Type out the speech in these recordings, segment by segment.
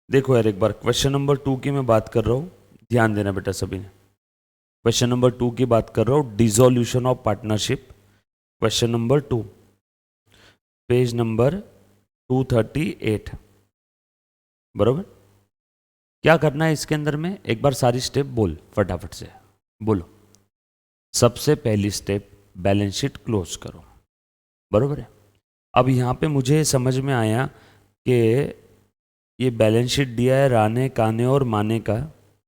देखो यार, एक बार क्वेश्चन नंबर 2 की मैं बात कर रहा हूँ, ध्यान देना बेटा सभी ने। क्वेश्चन नंबर 2 की बात कर रहा हूँ, dissolution of partnership. Question number 2, page number 238, बरोबर। क्या करना है इसके अंदर में, एक बार सारी स्टेप बोल फटाफट से बोलो। सबसे पहली स्टेप, बैलेंस शीट क्लोज करो, बरोबर है। अब यहाँ पे मुझे समझ में आया कि ये बैलेंस शीट दिया है राने, काने और माने का,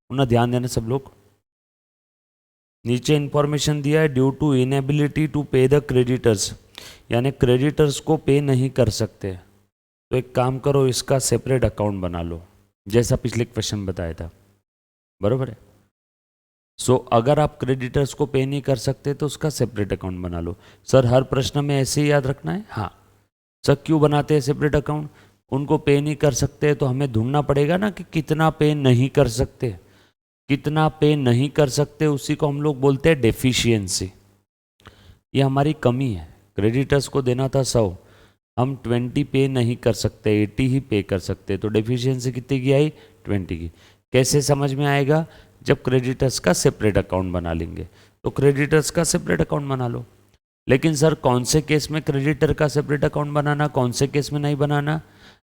ना ध्यान देना सब लोग। नीचे इंफॉर्मेशन दिया है ड्यू टू इनएबिलिटी टू पे द क्रेडिटर्स, यानी क्रेडिटर्स को पे नहीं कर सकते। तो एक काम करो, इसका सेपरेट अकाउंट बना लो, जैसा पिछले क्वेश्चन बताया था, बरोबर है। सो अगर आप क्रेडिटर्स को पे नहीं कर सकते तो उसका सेपरेट अकाउंट बना लो। सर हर प्रश्न में ऐसे ही याद रखना है? हाँ सर। क्यों बनाते हैं सेपरेट अकाउंट? उनको पे नहीं कर सकते तो हमें ढूंढना पड़ेगा ना कि कितना पे नहीं कर सकते। कितना पे नहीं कर सकते उसी को हम लोग बोलते हैं डेफिशिएंसी। ये हमारी कमी है। क्रेडिटर्स को देना था 100, हम 20 पे नहीं कर सकते, 80 ही पे कर सकते। तो डेफिशिएंसी कितनी की आई? 20 की। कैसे समझ में आएगा? जब क्रेडिटर्स का सेपरेट अकाउंट बना लेंगे। तो क्रेडिटर्स का सेपरेट अकाउंट बना लो। लेकिन सर कौन से केस में क्रेडिटर का सेपरेट अकाउंट बनाना, कौन से केस में नहीं बनाना?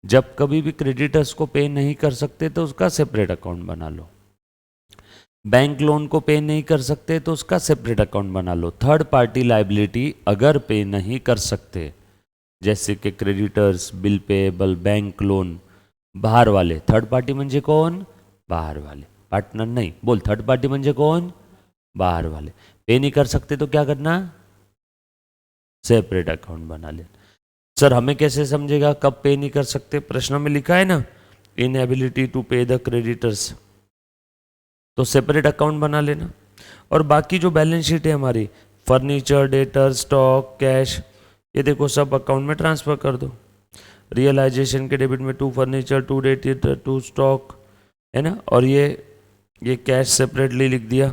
जब कभी भी क्रेडिटर्स को पे नहीं कर सकते तो उसका सेपरेट अकाउंट बना लो। बैंक लोन को पे नहीं कर सकते तो उसका सेपरेट अकाउंट बना लो। थर्ड पार्टी लाइबिलिटी अगर पे नहीं कर सकते, जैसे कि creditors, bill payable, bank loan, बाहर वाले। थर्ड पार्टी म्हणजे कोण? बाहर वाले, पार्टनर नहीं। बोल, थर्ड पार्टी म्हणजे कोण? बाहर वाले। पे नहीं कर सकते तो क्या करना? सेपरेट अकाउंट बना ले। सर हमें कैसे समझेगा कब पे नहीं कर सकते? प्रश्न में लिखा है ना, इनएबिलिटी टू पे द क्रेडिटर्स, तो सेपरेट अकाउंट बना लेना। और बाकी जो बैलेंस शीट है हमारी, फर्नीचर, डेटर, स्टॉक, कैश, ये देखो सब अकाउंट में ट्रांसफर कर दो। रियलाइजेशन के डेबिट में 2 फर्नीचर, 2 डेटर, 2 स्टॉक, है ना। और ये कैश सेपरेटली लिख दिया,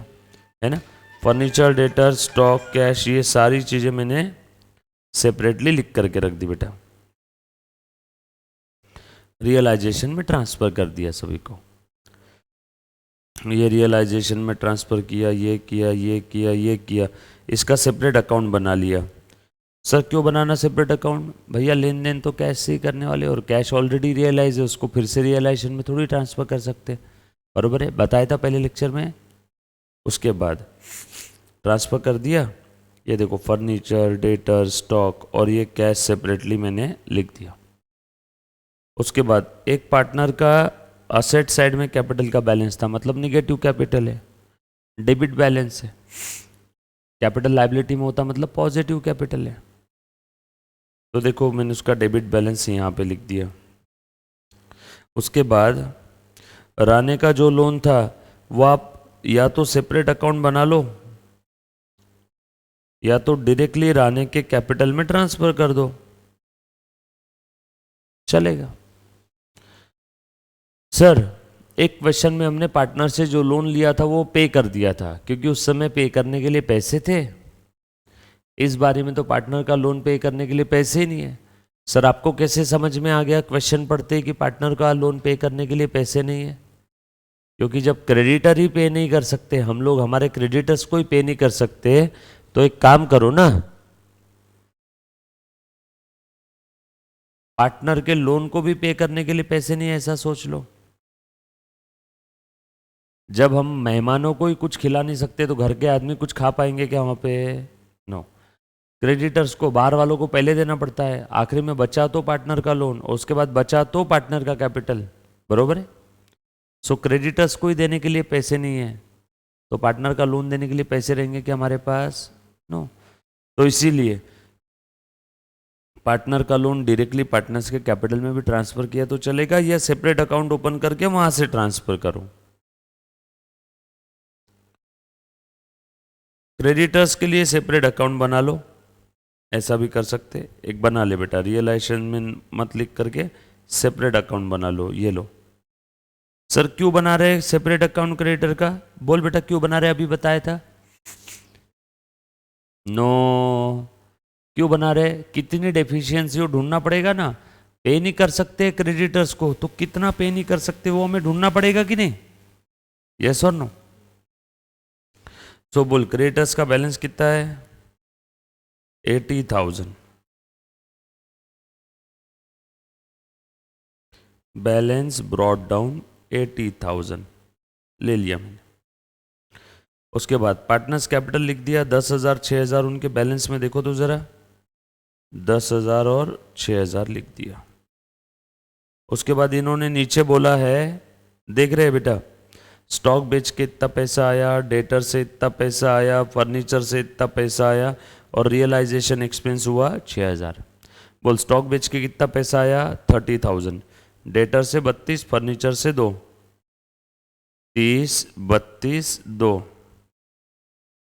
है ना। फर्नीचर, डेटर, स्टॉक, कैश, ये सारी चीजें मैंने सेपरेटली लिख करके रख दी बेटा। रियलाइजेशन में ट्रांसफर कर दिया सभी को। ये रियलाइजेशन में ट्रांसफर किया, ये किया, ये किया, ये किया, इसका सेपरेट अकाउंट बना लिया। सर क्यों बनाना सेपरेट अकाउंट? भैया लेन देन तो कैश से ही करने वाले, और कैश ऑलरेडी रियलाइज है, उसको फिर से रियलाइजेशन में थोड़ी ट्रांसफर कर सकते, बरोबर है। बताया था पहले लेक्चर में। उसके बाद ट्रांसफर कर दिया, ये देखो फर्नीचर, डेटर, स्टॉक और ये कैश सेपरेटली मैंने लिख दिया। उसके बाद एक पार्टनर का असेट साइड में कैपिटल का बैलेंस था, मतलब निगेटिव कैपिटल है, डेबिट बैलेंस है। कैपिटल लायबिलिटी में होता मतलब पॉजिटिव कैपिटल है। तो देखो मैंने उसका डेबिट बैलेंस यहाँ पे लिख दिया। उसके बाद राने का जो लोन था वो आप या तो सेपरेट अकाउंट बना लो या तो डायरेक्टली राने के कैपिटल में ट्रांसफर कर दो, चलेगा। सर एक क्वेश्चन में हमने पार्टनर से जो लोन लिया था वो पे कर दिया था, क्योंकि उस समय पे करने के लिए पैसे थे। इस बारे में तो पार्टनर का लोन पे करने के लिए पैसे ही नहीं है। सर आपको कैसे समझ में आ गया क्वेश्चन पढ़ते ही कि पार्टनर का लोन पे करने के लिए पैसे नहीं है? क्योंकि जब क्रेडिटर ही पे नहीं कर सकते, हम लोग हमारे क्रेडिटर्स को ही पे नहीं कर सकते, तो एक काम करो ना, पार्टनर के लोन को भी पे करने के लिए पैसे नहीं है, ऐसा सोच लो। जब हम मेहमानों को ही कुछ खिला नहीं सकते तो घर के आदमी कुछ खा पाएंगे क्या वहां पे? नो। क्रेडिटर्स को, बाहर वालों को पहले देना पड़ता है, आखिरी में बचा तो पार्टनर का लोन और उसके बाद बचा तो पार्टनर का कैपिटल, बरोबर है। सो क्रेडिटर्स को ही देने के लिए पैसे नहीं है, तो पार्टनर का लोन देने के लिए पैसे रहेंगे क्या हमारे पास? नो। तो इसीलिए पार्टनर का लोन डायरेक्टली पार्टनर्स के कैपिटल में भी ट्रांसफर किया तो चलेगा, या सेपरेट अकाउंट ओपन करके वहां से ट्रांसफर करो। क्रेडिटर्स के लिए सेपरेट अकाउंट बना लो, ऐसा भी कर सकते। एक बना ले बेटा, रियलाइजेशन में मत लिख करके सेपरेट अकाउंट बना लो। ये लो। सर क्यों बना रहे सेपरेट अकाउंट क्रेडिटर का? बोल बेटा क्यों बना रहे, अभी बताया था। नो। क्यों बना रहे? कितनी डेफिशिएंसी हो ढूंढना पड़ेगा ना। पे नहीं कर सकते क्रेडिटर्स को, तो कितना पे नहीं कर सकते वो हमें ढूंढना पड़ेगा कि नहीं? यस और नो? सो बोल क्रेडिटर्स का बैलेंस कितना है? 80,000। बैलेंस ब्रॉट डाउन 80,000 ले लिया मैंने। उसके बाद पार्टनर्स कैपिटल लिख दिया 10,000 6,000, उनके बैलेंस में देखो तो जरा 10,000 और 6,000 लिख दिया। उसके बाद इन्होंने नीचे बोला है, देख रहे हैं बेटा, स्टॉक बेच के इतना पैसा आया, डेटर से इतना पैसा आया, फर्नीचर से इतना पैसा आया और रियलाइजेशन एक्सपेंस हुआ 6,000। बोल स्टॉक बेच के कितना पैसा आया? 30,000, डेटर से 32, फर्नीचर से 2, 30 32 2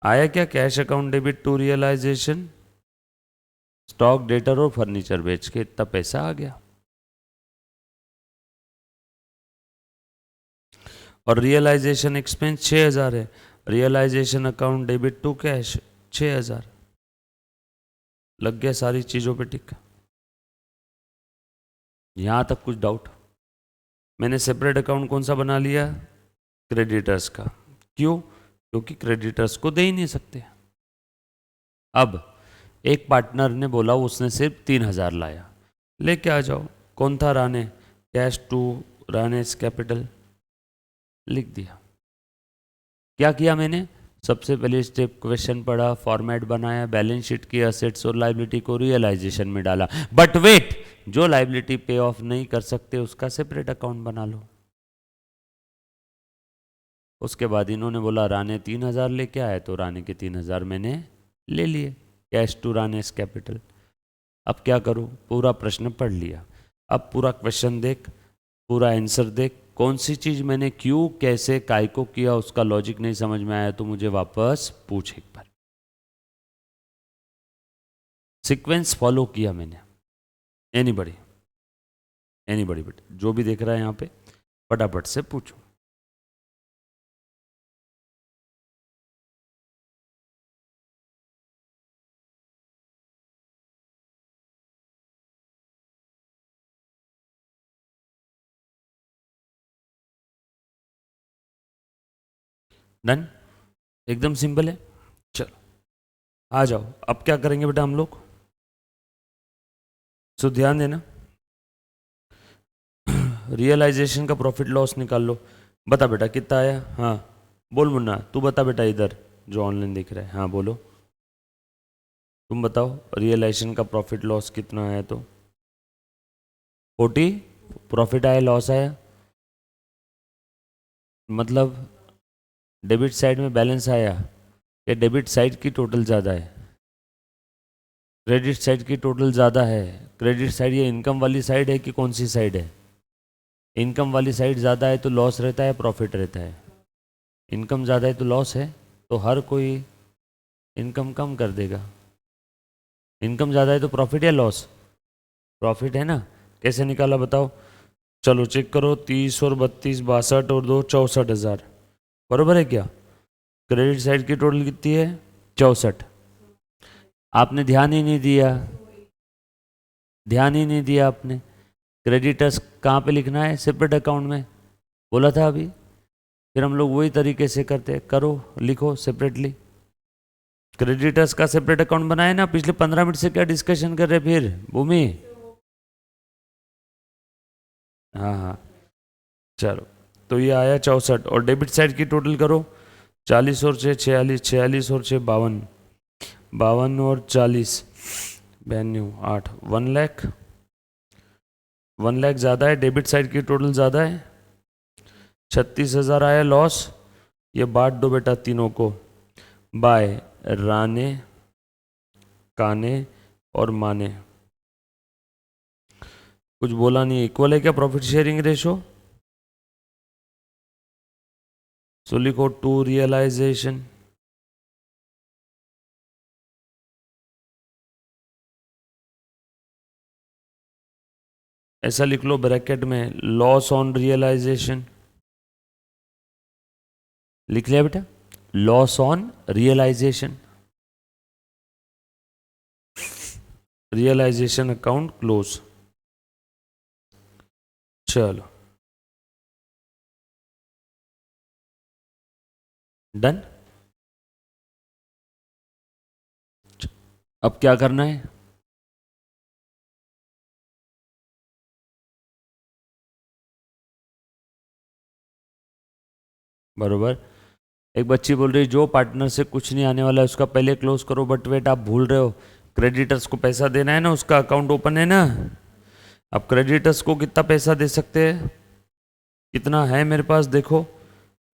आया क्या? Cash account debit to realisation, stock debtor और फर्नीचर बेच के इतना पैसा आ गया। और रियलाइजेशन एक्सपेंस 6,000 है, realisation account debit to cash 6,000। लग गया सारी चीजों पे टिक? यहां तक कुछ डाउट? मैंने सेपरेट अकाउंट कौन सा बना लिया? क्रेडिटर्स का। क्यों? क्योंकि क्रेडिटर्स को दे ही नहीं सकते। अब एक पार्टनर ने बोला उसने सिर्फ 3,000 लाया, लेके आ जाओ। कौन था? राणे। कैश टू रानेस कैपिटल लिख दिया। क्या किया मैंने? सबसे पहले स्टेप क्वेश्चन पढ़ा, फॉर्मेट बनाया, बैलेंस शीट की असेट्स और लायबिलिटी को रियलाइजेशन में डाला। बट वेट, जो लायबिलिटी पे ऑफ नहीं कर सकते उसका सेपरेट अकाउंट बना लो। उसके बाद इन्होंने बोला राणे 3,000 लेके आए, तो राणे के 3,000 मैंने ले लिए, कैश टू रानेस कैपिटल। अब क्या करूं? पूरा प्रश्न पढ़ लिया, अब पूरा क्वेश्चन देख, पूरा आंसर देख, कौन सी चीज मैंने क्यों कैसे काय को किया उसका लॉजिक नहीं समझ में आया तो मुझे वापस पूछ एक बार। सीक्वेंस फॉलो किया मैंने। एनीबॉडी बेटा जो भी देख रहा है यहां पे फटाफट से पूछो। डन? एकदम सिंपल है। चलो आ जाओ, अब क्या करेंगे बेटा हम लोग? सो ध्यान देना, रियलाइजेशन का प्रॉफिट लॉस निकाल लो। बता बेटा कितना आया? हाँ बोल मुन्ना, तू बता बेटा, इधर जो ऑनलाइन देख रहे हैं, हाँ बोलो, तुम बताओ रियलाइजेशन का प्रॉफिट लॉस कितना आया? तो 40 प्रॉफिट आया, लॉस आया, मतलब डेबिट साइड में बैलेंस आया या डेबिट साइड की टोटल ज़्यादा है? क्रेडिट साइड की टोटल ज़्यादा है। क्रेडिट साइड ये इनकम वाली साइड है कि कौन सी साइड है? इनकम वाली साइड ज़्यादा है तो लॉस रहता है, प्रॉफिट रहता है। इनकम ज़्यादा है तो लॉस है, तो हर कोई इनकम कम कर देगा। इनकम ज़्यादा है तो प्रॉफिट या लॉस? प्रॉफिट है ना। कैसे निकाला बताओ? चलो चेक करो, 30 और 32 62 और 2 64,000, बरोबर है क्या? क्रेडिट साइड की टोटल कितनी है? 64। आपने ध्यान ही नहीं दिया, ध्यान ही नहीं दिया आपने। क्रेडिटर्स कहाँ पे लिखना है? सेपरेट अकाउंट में, बोला था अभी। फिर हम लोग वही तरीके से करते हैं, करो लिखो सेपरेटली। क्रेडिटर्स का सेपरेट अकाउंट बनाए ना, पिछले 15 मिनट से क्या डिस्कशन कर रहे फिर भूमि? हाँ हाँ चलो, तो ये आया 64 और डेबिट साइड की टोटल करो, 40 और 6 46, 46 और 6 52, 52 और 40 92 8 1 लाख। 1 लाख ज़्यादा है, डेबिट साइड की टोटल ज़्यादा है, 36,000 आया लॉस। ये बांट दो बेटा तीनों को बाय राने, काने और माने। कुछ बोला नहीं, इक्वल है क्या प्रॉफिट शेयरिंग रेशो? सो लिखो टू रियलाइजेशन, ऐसा लिख लो ब्रैकेट में, लॉस ऑन रियलाइजेशन। लिख लिया बेटा? Loss on realisation, realisation account close. चलो डन। अब क्या करना है, बरोबर। एक बच्ची बोल रही जो पार्टनर से कुछ नहीं आने वाला है उसका पहले क्लोज करो, बट वेट आप भूल रहे हो, क्रेडिटर्स को पैसा देना है ना, उसका अकाउंट ओपन है ना। अब क्रेडिटर्स को कितना पैसा दे सकते हैं, कितना है मेरे पास देखो,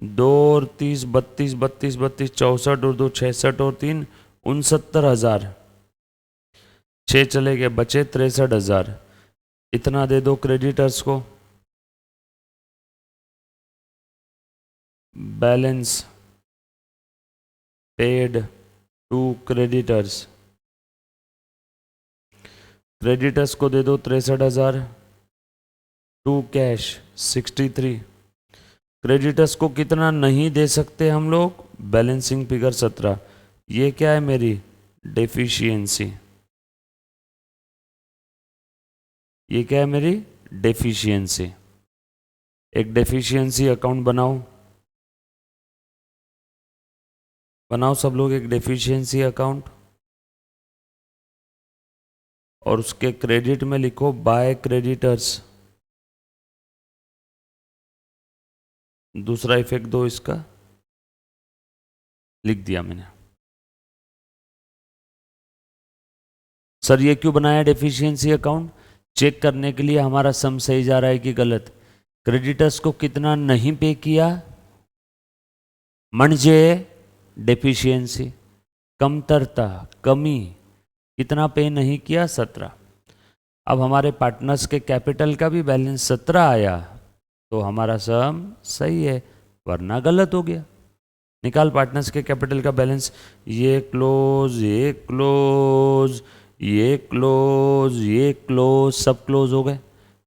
2 और 30 32 32 32 64 और 2 66 और 3 69,000, 6 चले गए, बचे 63,000। इतना दे दो क्रेडिटर्स को। Balance paid to creditors, creditors को दे दो 63,000, टू कैश 63। क्रेडिटर्स को कितना नहीं दे सकते हम लोग, बैलेंसिंग फिगर 17। ये क्या है मेरी डेफिशिएंसी, ये क्या है मेरी डेफिशिएंसी। एक डेफिशिएंसी अकाउंट बनाओ, बनाओ सब लोग एक डेफिशिएंसी अकाउंट, और उसके क्रेडिट में लिखो बाय क्रेडिटर्स। दूसरा इफेक्ट दो इसका, लिख दिया मैंने। सर ये क्यों बनाया डेफिशिएंसी अकाउंट, चेक करने के लिए हमारा सम सही जा रहा है कि गलत। क्रेडिटर्स को कितना नहीं पे किया, म्हणजे डेफिशिएंसी, कमतरता, कमी, कितना पे नहीं किया 17। अब हमारे पार्टनर्स के कैपिटल का भी बैलेंस 17 आया, तो हमारा सम सही है, वरना गलत हो गया। निकाल पार्टनर्स के कैपिटल का बैलेंस, ये क्लोज, ये क्लोज, ये क्लोज, ये क्लोज, सब क्लोज हो गए।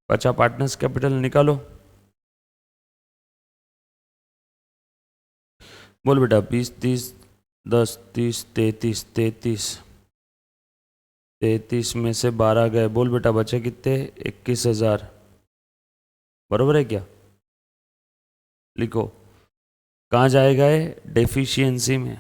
बचा पार्टनर्स कैपिटल, निकालो। बोल बेटा 20 30 10 30 33 33 33 में से 12 गए, बोल बेटा बचे कितने, 21,000, बरोबर है क्या। लिखो कहाँ जाएगा ये, डेफिशिएंसी में।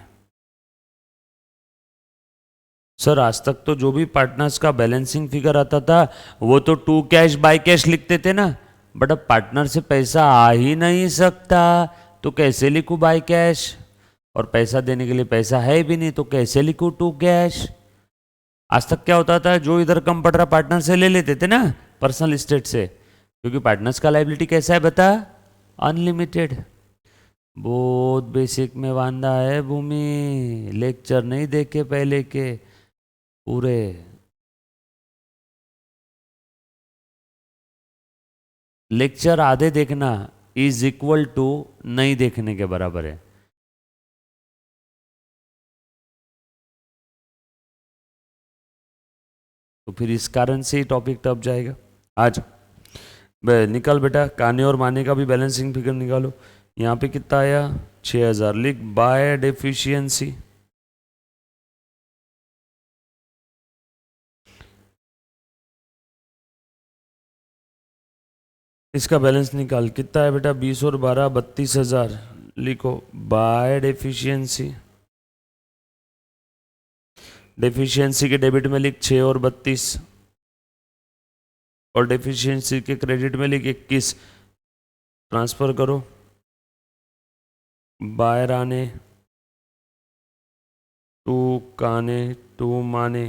सर आज तक तो जो भी पार्टनर्स का बैलेंसिंग फिगर आता था वो तो टू कैश बाय कैश लिखते थे ना, बट अब पार्टनर से पैसा आ ही नहीं सकता, तो कैसे लिखूं बाय कैश, और पैसा देने के लिए पैसा है भी नहीं, तो कैसे लिखूं टू कैश। आज तक क्या होता था, जो इधर कम पड़ रहा पार्टनर से ले लेते थे ना, पर्सनल स्टेट से, क्योंकि पार्टनर्स का लाइबिलिटी कैसा है बता, अनलिमिटेड। बहुत बेसिक में वांदा है भूमि, लेक्चर नहीं देखे पहले के पूरे। लेक्चर आधे देखना इज इक्वल टू नहीं देखने के बराबर है। तो फिर इस कारण से ही टॉपिक टफ जाएगा आज। निकाल बेटा, काने और माने का भी बैलेंसिंग फिगर निकालो। यहाँ पे कितना आया, 6,000, लिख बाय डेफिशिएंसी। इसका बैलेंस निकाल, कितना है बेटा, 20 और 12 32,000, लिखो बाय डेफिशिएंसी। डेफिशिएंसी के डेबिट में लिख 6 और 32, और डेफिशिएंसी के क्रेडिट में लिख 21। ट्रांसफर करो, बायर आने, टू काने, टू माने,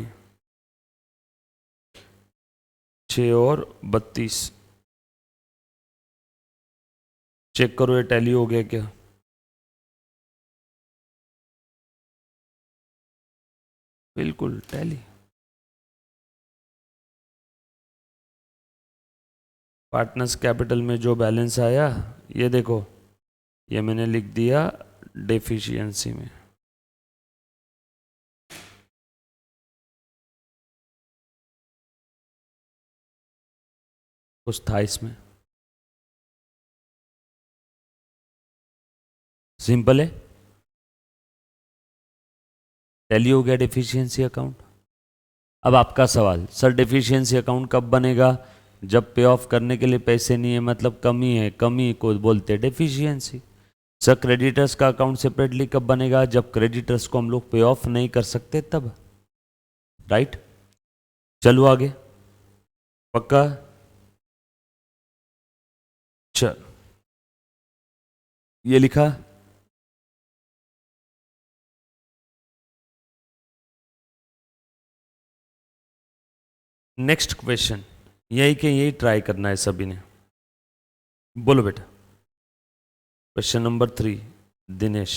6 और 32। चेक करो ये टैली हो गया क्या, बिल्कुल टैली। पार्टनर्स कैपिटल में जो बैलेंस आया ये देखो, ये मैंने लिख दिया डेफिशिएंसी में। कुछ था इसमें, सिंपल है, टैली हो गया डेफिशिएंसी अकाउंट। अब आपका सवाल, सर डेफिशिएंसी अकाउंट कब बनेगा, जब पे ऑफ करने के लिए पैसे नहीं है मतलब कमी है, कमी को बोलते हैं डेफिशिएंसी। सर क्रेडिटर्स का अकाउंट सेपरेटली कब बनेगा? जब क्रेडिटर्स को हम लोग पे ऑफ नहीं कर सकते तब, राइट। चलो आगे, पक्का? चल, ये लिखा। नेक्स्ट क्वेश्चन, यही के यही ट्राई करना है सभी ने। बोलो बेटा। Question number 3, Dinesh.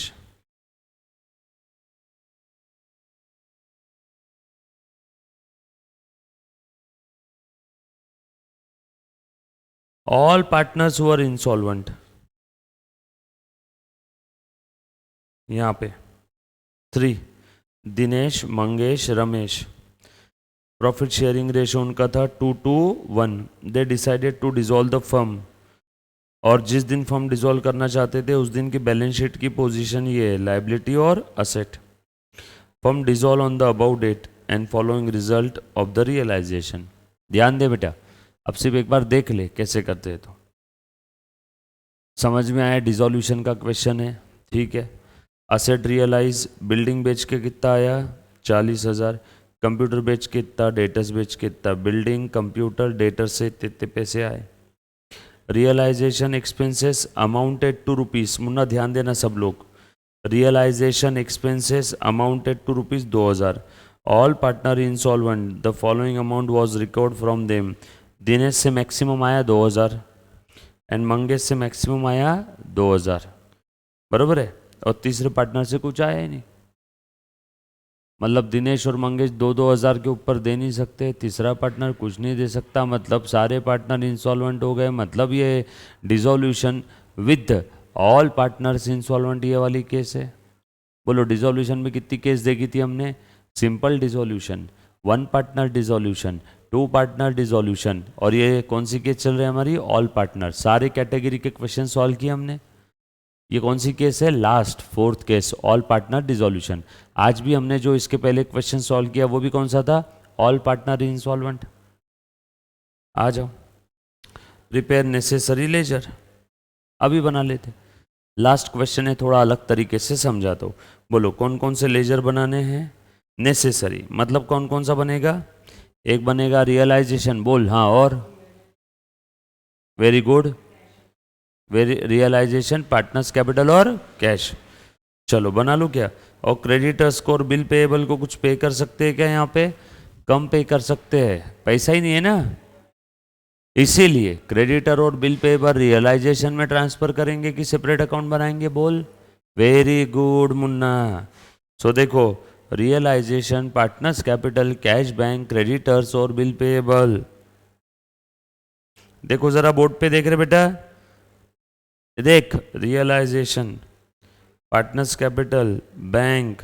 All partners were insolvent, यहां पे 3, Dinesh, Mangesh, Ramesh. Profit sharing ratio उनका था 2:1। They decided to dissolve the firm, और जिस दिन फर्म डिसॉल्व करना चाहते थे उस दिन की बैलेंस शीट की पोजीशन ये है, लाइबिलिटी और asset. Firm dissolve on the above date and following result of the realisation. ध्यान दे बेटा, अब सिर्फ एक बार देख ले कैसे करते हैं तो समझ में आया। डिसॉल्यूशन का क्वेश्चन है, ठीक है। असेट रियलाइज, बिल्डिंग बेच के कितना आया? 40,000। कंप्यूटर बेच के इतना, डेटर्स बेच के इतना। बिल्डिंग, कंप्यूटर, डेटर से इतने पैसे आए। Realisation expenses amounted to rupees, मुन्ना ध्यान देना सब लोग। Realisation expenses amounted to rupees 2,000। All partner insolvent, the following amount was record from them. Dinesh से मैक्सिमम आया 2,000 एंड मंगेश से मैक्सिमम आया 2,000, बराबर है। और तीसरे पार्टनर से कुछ आया ही नहीं, मतलब दिनेश और मंगेश 2,000 के ऊपर दे नहीं सकते, तीसरा पार्टनर कुछ नहीं दे सकता, मतलब सारे पार्टनर इंसॉल्वेंट हो गए। मतलब ये dissolution with all partners insolvent, ये वाली केस है। बोलो डिसॉल्यूशन में कितनी केस देखी थी हमने? Simple dissolution, 1 partner dissolution, 2 partner dissolution, और ये कौन सी केस चल रही है हमारी? All partner. सारे कैटेगरी के क्वेश्चन सॉल्व किए हमने। ये कौन सी केस है? Last 4th case, all partner dissolution. आज भी हमने जो इसके पहले क्वेश्चन सॉल्व किया वो भी कौन सा था? All partner insolvent. आ जाओ, प्रिपेयर नेसेसरी लेजर, अभी बना लेते। लास्ट क्वेश्चन है, थोड़ा अलग तरीके से समझाता हूँ। बोलो कौन कौन से लेजर बनाने हैं? नेसेसरी मतलब कौन कौन सा बनेगा? एक बनेगा रियलाइजेशन, बोल हाँ, और very good, realisation, partners capital और कैश। चलो बना लो क्या। और क्रेडिटर्स को और बिल पेएबल को कुछ पे कर सकते हैं क्या? यहाँ पे कम पे कर सकते हैं, पैसा ही नहीं है ना, इसीलिए क्रेडिटर और बिल पेएबल रियलाइजेशन में ट्रांसफर करेंगे कि सेपरेट अकाउंट बनाएंगे? बोल। वेरी गुड मुन्ना। सो देखो, realisation, partners capital, cash bank, creditors और बिल पेएबल। देखो जरा बोर्ड पे देख रहे बेटा, देख रियलाइजेशन, पार्टनर्स कैपिटल, बैंक,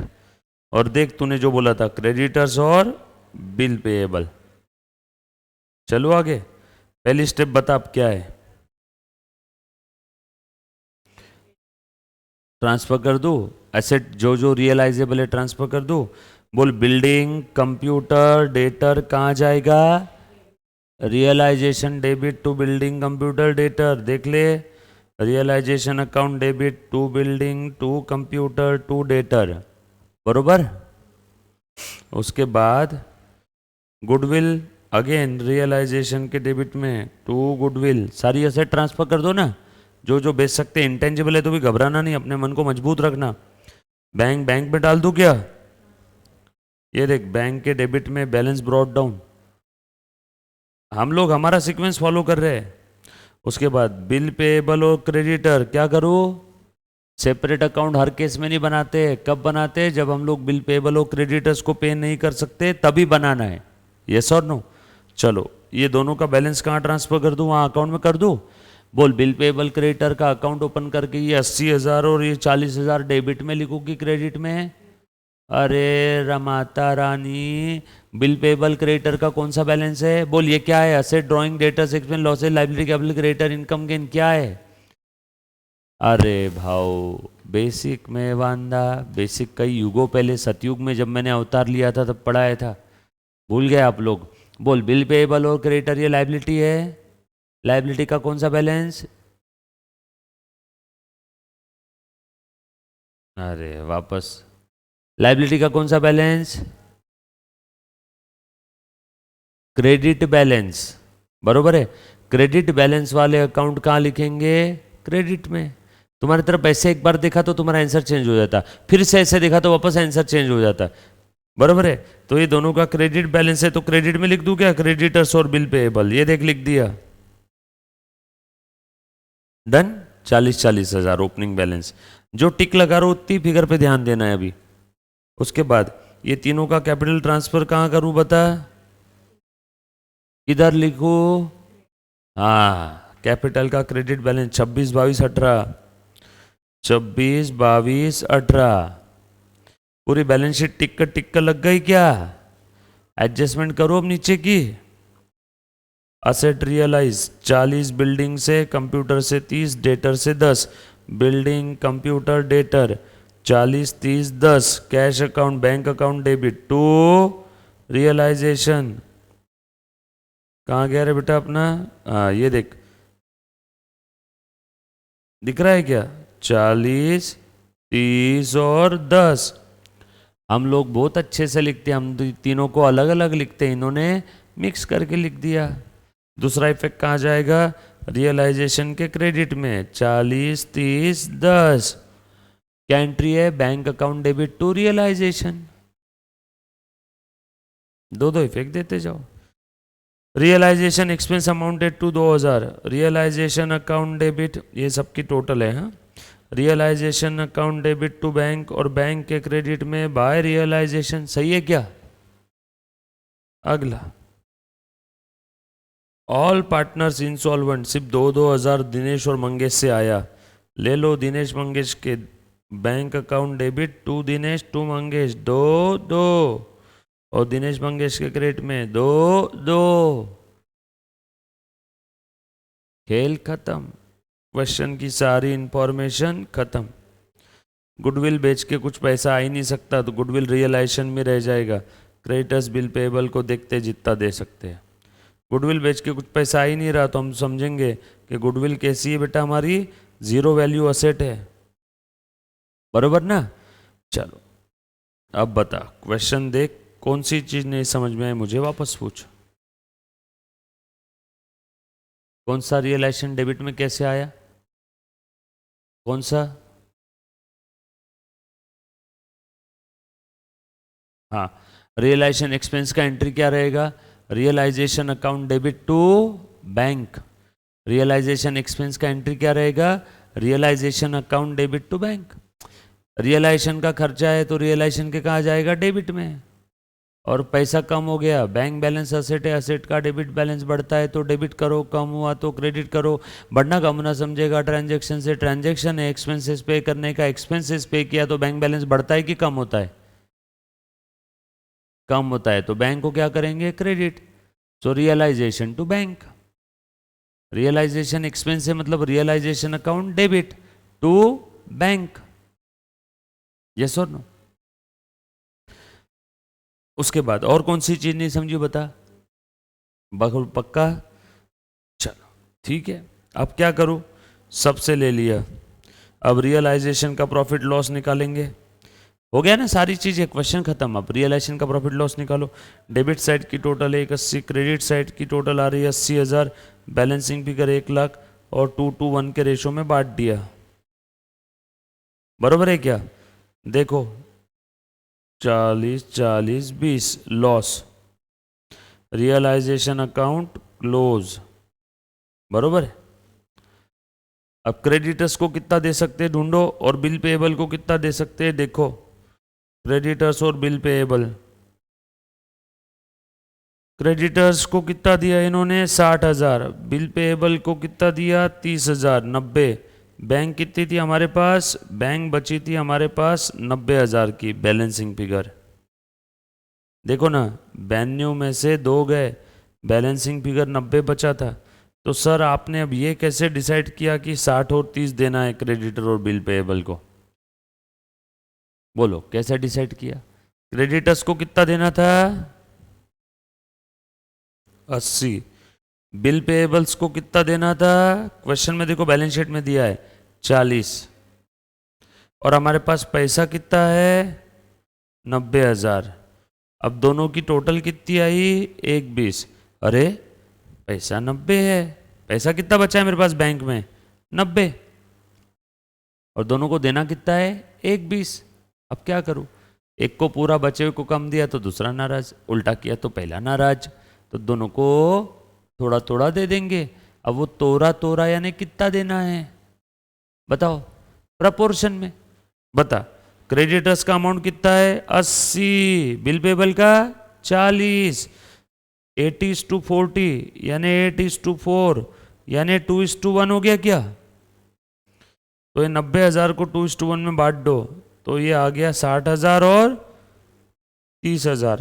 और देख तूने जो बोला था क्रेडिटर्स और बिल पेएबल। चलो आगे, पहली स्टेप बता अब क्या है। ट्रांसफर कर दो एसेट, जो जो रियलाइजेबल है ट्रांसफर कर दो। बोल बिल्डिंग, कंप्यूटर, डेटर कहाँ जाएगा? Realisation debit to building, computer, debtor. देख ले, realisation account debit to building, to computer, to debtor, बरोबर। उसके बाद गुडविल, अगेन रियलाइजेशन के डेबिट में टू गुडविल। सारी एसेट ट्रांसफर कर दो ना, जो जो बेच सकते हैं। इंटेंजिबल है तो भी घबराना नहीं, अपने मन को मजबूत रखना। बैंक, बैंक में डाल दूं क्या? ये देख, बैंक के डेबिट में बैलेंस ब्रॉट डाउन, हम लोग हमारा सीक्वेंस फॉलो कर रहे हैं। उसके बाद बिल पेएबल और क्रेडिटर, क्या करूं? सेपरेट अकाउंट हर केस में नहीं बनाते। कब बनाते हैं? जब हम लोग बिल पेएबल और क्रेडिटर्स को पे नहीं कर सकते तभी बनाना है, यस और नो। चलो ये दोनों का बैलेंस कहाँ ट्रांसफर कर दूं? वहाँ अकाउंट में कर दूं। बोल बिल पेएबल क्रेडिटर का अकाउंट ओपन करके ये 80,000 और ये 40,000 डेबिट में लिखूं कि क्रेडिट में है? अरे रमाता रानी, बिल पेबल क्रेडिटर का कौन सा बैलेंस है? बोल ये क्या है? Asset, drawing, debtors, expense, losses, liability, capital, creditor, income gain, क्या है? अरे भाव, बेसिक में वांदा, बेसिक कई युगों पहले सतयुग में जब मैंने अवतार लिया था तब पढ़ाया था, भूल गए आप लोग। बोल, बिल पेएबल और क्रेडिटर ये लाइबिलिटी है। लाइबिलिटी का कौन सा बैलेंस? अरे वापस, लाइबिलिटी का कौन सा बैलेंस? क्रेडिट बैलेंस, बरोबर है। क्रेडिट बैलेंस वाले अकाउंट कहाँ लिखेंगे? क्रेडिट में। तुम्हारी तरफ ऐसे एक बार देखा तो तुम्हारा आंसर चेंज हो जाता, फिर से ऐसे देखा तो वापस आंसर चेंज हो जाता, बरोबर है। तो ये दोनों का क्रेडिट बैलेंस है, तो क्रेडिट में लिख दूं क्या? क्रेडिटर्स और बिल पेएबल, ये देख लिख दिया, डन। 40,000 opening balance. जो टिक लगा रहा हो उतनी फिगर पे ध्यान देना है अभी। उसके बाद ये तीनों का कैपिटल ट्रांसफर कहाँ करूं बता? इधर लिखो। हाँ, कैपिटल का क्रेडिट बैलेंस 26, 22, 18, 26, 22, 18। पूरी बैलेंस शीट टिक कर लग गई क्या? एडजस्टमेंट करो अब नीचे की। असेट रियलाइज 40 बिल्डिंग से, कंप्यूटर से 30, डेटर से 10। Building, computer, debtor 40, 30, 10। Cash account, bank account debit to realisation. कहाँ गया रे बेटा अपना? ये देख, दिख रहा है क्या? 40, 30 और 10। हम लोग बहुत अच्छे से लिखते हैं, हम तीनों को अलग अलग लिखते हैं, इन्होंने मिक्स करके लिख दिया। दूसरा इफेक्ट कहाँ जाएगा? रियलाइजेशन के क्रेडिट में 40, 30, 10। क्या एंट्री है? Bank account debit to realisation. दो दो इफेक्ट देते जाओ। Realisation expense amounted to 2000। Realisation account debit, ये सबकी टोटल है। हाँ, realisation account debit to bank, और बैंक के क्रेडिट में बाय रियलाइजेशन। सही है क्या? अगला, ऑल पार्टनर्स इंसॉल्वेंट, सिर्फ 2,000 दिनेश और मंगेश से आया। ले लो दिनेश मंगेश के bank account debit to Dinesh to Mangesh, दो दो, और दिनेश मंगेश के क्रेडिट में दो दो। खेल खत्म, क्वेश्चन की सारी इंफॉर्मेशन खत्म। गुडविल बेच के कुछ पैसा आ ही नहीं सकता, तो गुडविल रियलाइजेशन में रह जाएगा। क्रेडिटर्स बिल पेएबल को देखते जितना दे सकते हैं। गुडविल बेच के कुछ पैसा आ ही नहीं रहा, तो हम समझेंगे कि गुडविल कैसी है बेटा? हमारी जीरो वैल्यू असेट है, बरोबर ना? चलो अब बता, क्वेश्चन देख, कौन सी चीज नहीं समझ में आई मुझे वापस पूछ। कौन सा रियलाइजेशन डेबिट में कैसे आया? कौन सा? हाँ, रियलाइजेशन एक्सपेंस का एंट्री क्या रहेगा? Realisation account debit to bank. Realisation expense का एंट्री क्या रहेगा? Realisation account debit to bank. Realisation का खर्चा है तो रियलाइजेशन के कहाँ जाएगा? डेबिट में। और पैसा कम हो गया, बैंक बैलेंस असेट है, असेट का डेबिट बैलेंस बढ़ता है तो डेबिट करो, कम हुआ तो क्रेडिट करो। बढ़ना कम होना समझेगा ट्रांजैक्शन से, ट्रांजैक्शन है एक्सपेंसेस पे करने का, एक्सपेंसेस पे किया तो बैंक बैलेंस बढ़ता है कि कम होता है? कम होता है, तो बैंक को क्या करेंगे? Credit. So realisation to bank. Realisation expense है मतलब realisation account debit to bank. Yes और नो? उसके बाद और कौन सी चीज नहीं समझी बता? बहुत पक्का? चलो ठीक है, अब क्या करूं? सबसे ले लिया, अब रियलाइजेशन का प्रॉफिट लॉस निकालेंगे। हो गया ना सारी चीजें, क्वेश्चन खत्म। अब रियलाइजेशन का प्रॉफिट लॉस निकालो। डेबिट साइड की टोटल है 180, क्रेडिट साइड की टोटल आ रही है 80,000, बैलेंसिंग फिगर 1,00,000, और 2:1 के रेशो में बांट दिया, बरोबर है क्या? देखो 40, 40, 20 लॉस, रियलाइजेशन अकाउंट क्लोज, बरोबर है। अब क्रेडिटर्स को कितना दे सकते हैं ढूंढो, और बिल पेएबल को कितना दे सकते हैं देखो। क्रेडिटर्स और बिल पेएबल, क्रेडिटर्स को कितना दिया इन्होंने? 60,000। बिल पेएबल को कितना दिया? 30,000, 90। बैंक कितनी थी हमारे पास? बैंक बची थी हमारे पास 90,000 की बैलेंसिंग फिगर। देखो ना, वेन्यू में से दो गए, बैलेंसिंग फिगर 90 बचा था। तो सर आपने अब ये कैसे डिसाइड किया कि 60 और 30 देना है क्रेडिटर और बिल पेएबल को? बोलो कैसे डिसाइड किया? क्रेडिटर्स को कितना देना था? 80। बिल पेएबल्स को कितना देना था? क्वेश्चन में देखो बैलेंस शीट में दिया है 40, और हमारे पास पैसा कितना है? 90,000। अब दोनों की टोटल कितनी आई? 120। अरे पैसा 90 है, पैसा कितना बचा है मेरे पास बैंक में? 90, और दोनों को देना कितना है? 120। अब क्या करूं? एक को पूरा बचे हुए को कम दिया तो दूसरा नाराज, उल्टा किया तो पहला नाराज, तो दोनों को थोड़ा थोड़ा दे देंगे। अब वो तोरा तोरा यानी कितना देना है बताओ? प्रपोर्शन में। बता, क्रेडिटर्स का अमाउंट कितना है? 80, बिल पेबल का 40, 80:40 यानी 8:4 यानी 2:1 हो गया क्या? तो ये 90,000 को 2:1 में बांट दो तो ये आ गया 60,000 और 30,000।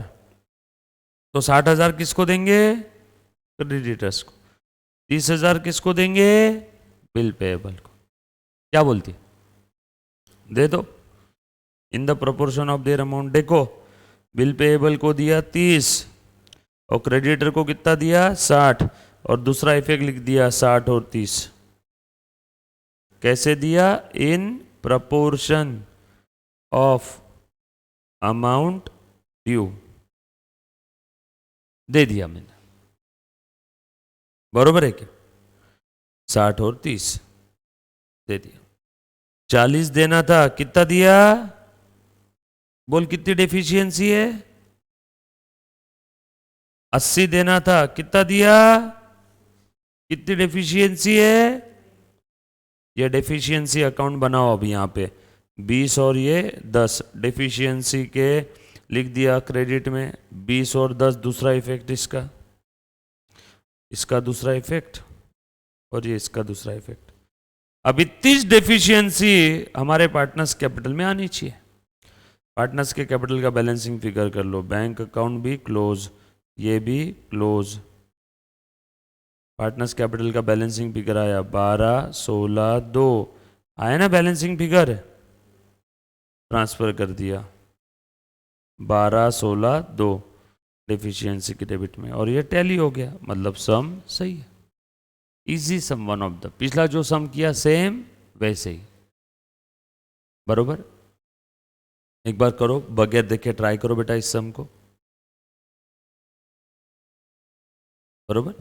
तो 60,000 किसको देंगे? क्रेडिटर्स को। 30,000 किसको देंगे? बिल पेएबल को। क्या बोलती? दे दो in the proportion of their amount. देखो बिल पेएबल को दिया 30 और क्रेडिटर को कितना दिया? 60, और दूसरा इफेक्ट लिख दिया 60 और 30। कैसे दिया? In proportion of amount due. दे दिया मैंने, बरोबर है क्या? 60 और 30 दे दिया। 40 देना था, कितना दिया? बोल कितनी डेफिशिएंसी है? 80 देना था, कितना दिया? कितनी डेफिशिएंसी है? ये डेफिशिएंसी अकाउंट बनाओ अब यहाँ पे 20 और ये 10 डेफिशिएंसी के लिख दिया क्रेडिट में। 20 और 10 दूसरा इफेक्ट इसका, इसका दूसरा इफेक्ट, और ये इसका दूसरा इफेक्ट। अब 30 डेफिशिएंसी हमारे पार्टनर्स कैपिटल में आनी चाहिए। पार्टनर्स के कैपिटल का बैलेंसिंग फिगर कर लो। बैंक अकाउंट भी क्लोज, ये भी क्लोज। पार्टनर्स कैपिटल का बैलेंसिंग फिगर आया 12, 16, 2 आया ना बैलेंसिंग फिगर, ट्रांसफर कर दिया 12, 16, 2 डेफिशिएंसी के डेबिट में, और ये टैली हो गया, मतलब सम सही है। Easy sum, one of the. पिछला जो सम किया सेम वैसे ही, बरोबर। एक बार करो बगैर देखे, ट्राई करो बेटा इस सम को, बरोबर।